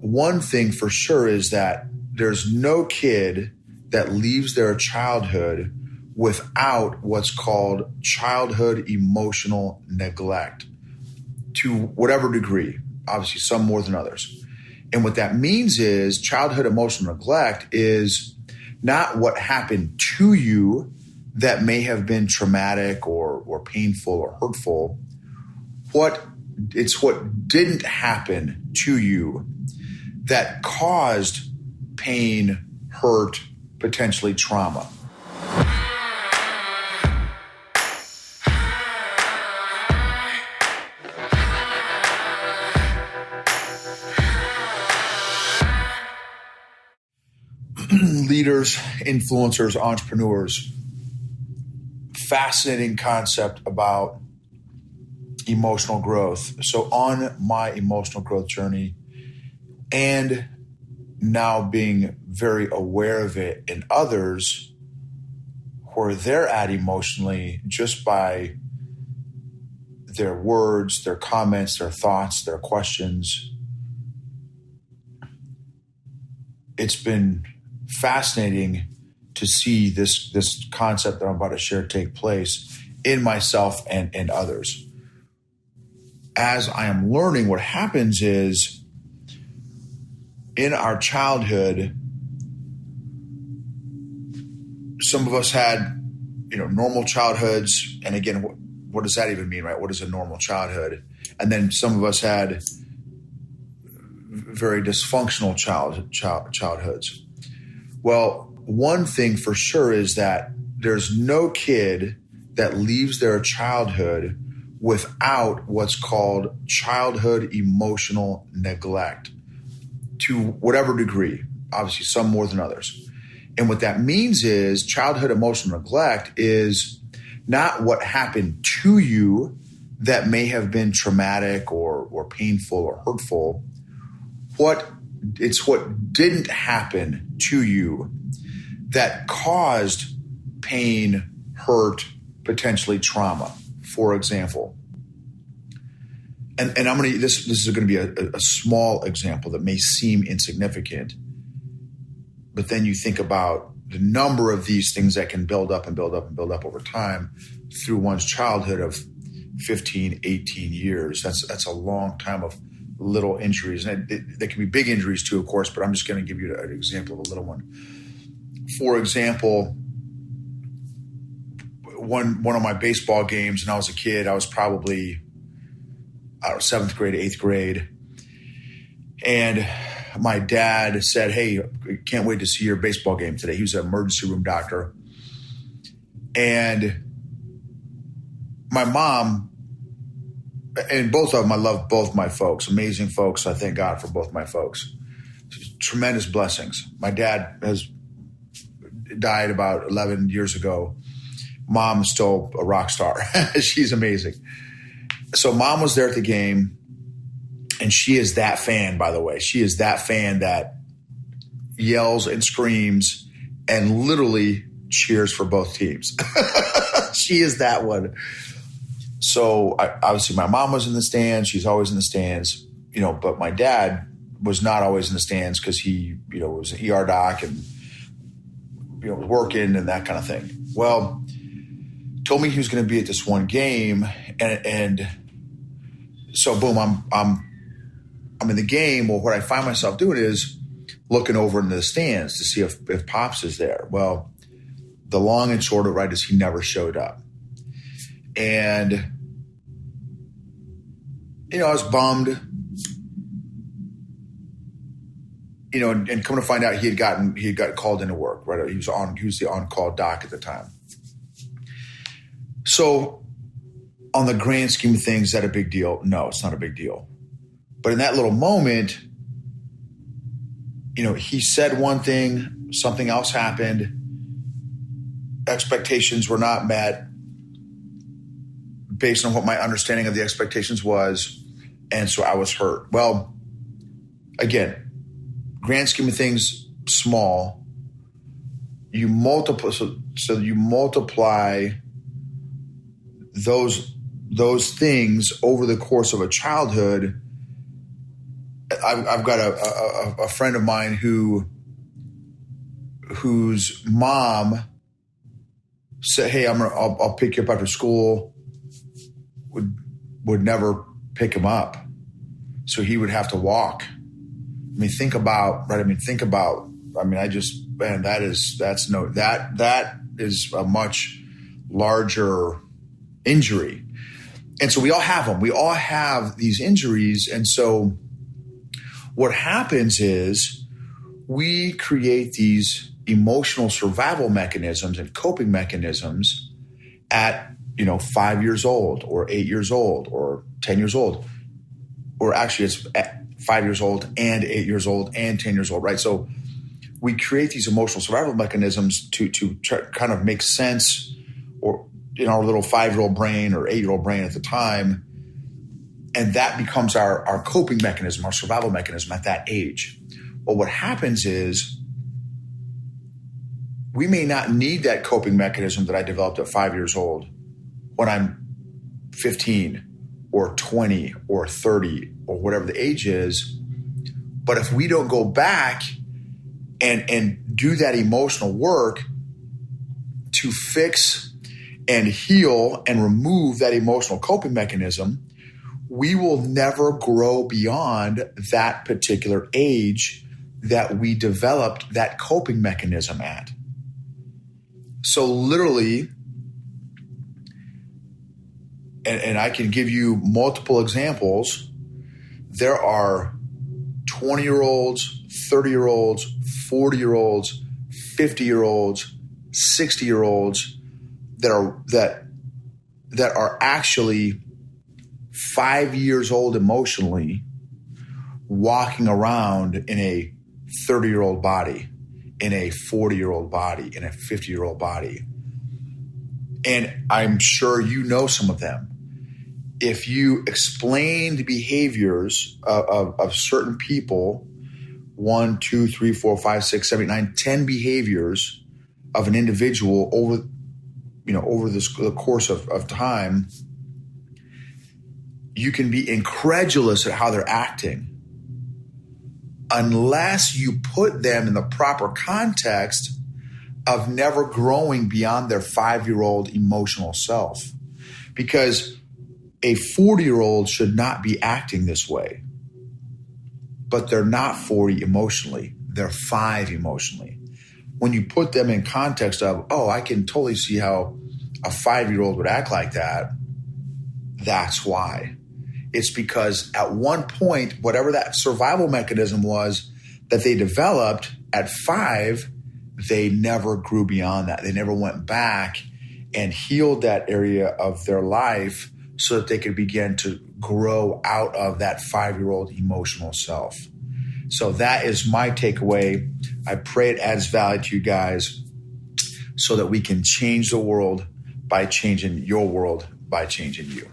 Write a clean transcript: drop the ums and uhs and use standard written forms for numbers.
one thing for sure is that there's no kid that leaves their childhood without what's called childhood emotional neglect to whatever degree, obviously some more than others. And what that means is childhood emotional neglect is not what happened to you that may have been traumatic or painful or hurtful. It's what didn't happen to you that caused pain, hurt, potentially trauma. Leaders, influencers, entrepreneurs, fascinating concept about emotional growth. So on my emotional growth journey and now being very aware of it in others where they're at emotionally just by their words, their comments, their thoughts, their questions, it's been fascinating to see this concept that I'm about to share take place in myself and others. As I am learning, what happens is in our childhood, some of us had, normal childhoods. And again, what does that even mean, right? What is a normal childhood? And then some of us had very dysfunctional childhoods. Well, one thing for sure is that there's no kid that leaves their childhood without what's called childhood emotional neglect to whatever degree, obviously some more than others. And what that means is childhood emotional neglect is not what happened to you that may have been traumatic or painful or hurtful. It's what didn't happen to you that caused pain, hurt, potentially trauma, for example. And I'm going to, this is going to be a small example that may seem insignificant, but then you think about the number of these things that can build up and build up and build up over time through one's childhood of 15, 18 years. That's a long time of little injuries. And they can be big injuries too, of course, but I'm just going to give you an example of a little one. For example, one of my baseball games, and I was a kid, I was probably, 7th grade, 8th grade. And my dad said, "Hey, can't wait to see your baseball game today." He was an emergency room doctor. And my mom, and both of them, I love both my folks, amazing folks. I thank God for both my folks. Tremendous blessings. My dad has died about 11 years ago. Mom's still a rock star. She's amazing. So mom was there at the game, and she is that fan, by the way. She is that fan that yells and screams and literally cheers for both teams. She is that one. So obviously my mom was in the stands. She's always in the stands, but my dad was not always in the stands because he, was an ER doc and, was working and that kind of thing. Well, told me he was going to be at this one game. And so boom, I'm in the game. Well, what I find myself doing is looking over into the stands to see if Pops is there. Well, the long and short of it, right, is he never showed up. And, I was bummed, and come to find out he had got called into work, right? He was the on-call doc at the time. So on the grand scheme of things, is that a big deal? No, it's not a big deal. But in that little moment, he said one thing, something else happened. Expectations were not met based on what my understanding of the expectations was. And so I was hurt. Well, again, grand scheme of things, small. You multiply, so you multiply those things over the course of a childhood. I've got a friend of mine whose mom said, "Hey, I'll pick you up after school." Would never pick him up, so he would have to walk. I mean, think about, right? I mean, that is a much larger injury. And so we all have them. We all have these injuries. And so what happens is we create these emotional survival mechanisms and coping mechanisms at 5 years old or 8 years old or 10 years old, or actually it's at 5 years old and 8 years old and 10 years old, right? So we create these emotional survival mechanisms to try, kind of make sense, or in our little 5-year-old brain or 8-year-old brain at the time. And that becomes our coping mechanism, our survival mechanism at that age. Well, what happens is we may not need that coping mechanism that I developed at 5 years old when I'm 15 or 20 or 30 or whatever the age is. But if we don't go back and do that emotional work to fix and heal and remove that emotional coping mechanism, we will never grow beyond that particular age that we developed that coping mechanism at. So literally, and I can give you multiple examples, there are 20-year-olds, 30-year-olds, 40-year-olds, 50-year-olds, 60-year-olds that are actually 5 years old emotionally, walking around in a 30-year-old body, in a 40-year-old body, in a 50-year-old body. And I'm sure you know some of them. If you explain the behaviors of certain people, 1, 2, 3, 4, 5, 6, 7, 8, 9, 10 behaviors of an individual over the course of time, you can be incredulous at how they're acting unless you put them in the proper context of never growing beyond their 5-year-old emotional self. Because a 40-year-old should not be acting this way. But they're not 40 emotionally. They're 5 emotionally. When you put them in context of, I can totally see how a 5-year-old would act like that, that's why. It's because at one point, whatever that survival mechanism was that they developed at 5, they never grew beyond that. They never went back and healed that area of their life so that they could begin to grow out of that 5-year-old emotional self. So that is my takeaway. I pray it adds value to you guys so that we can change the world by changing your world by changing you.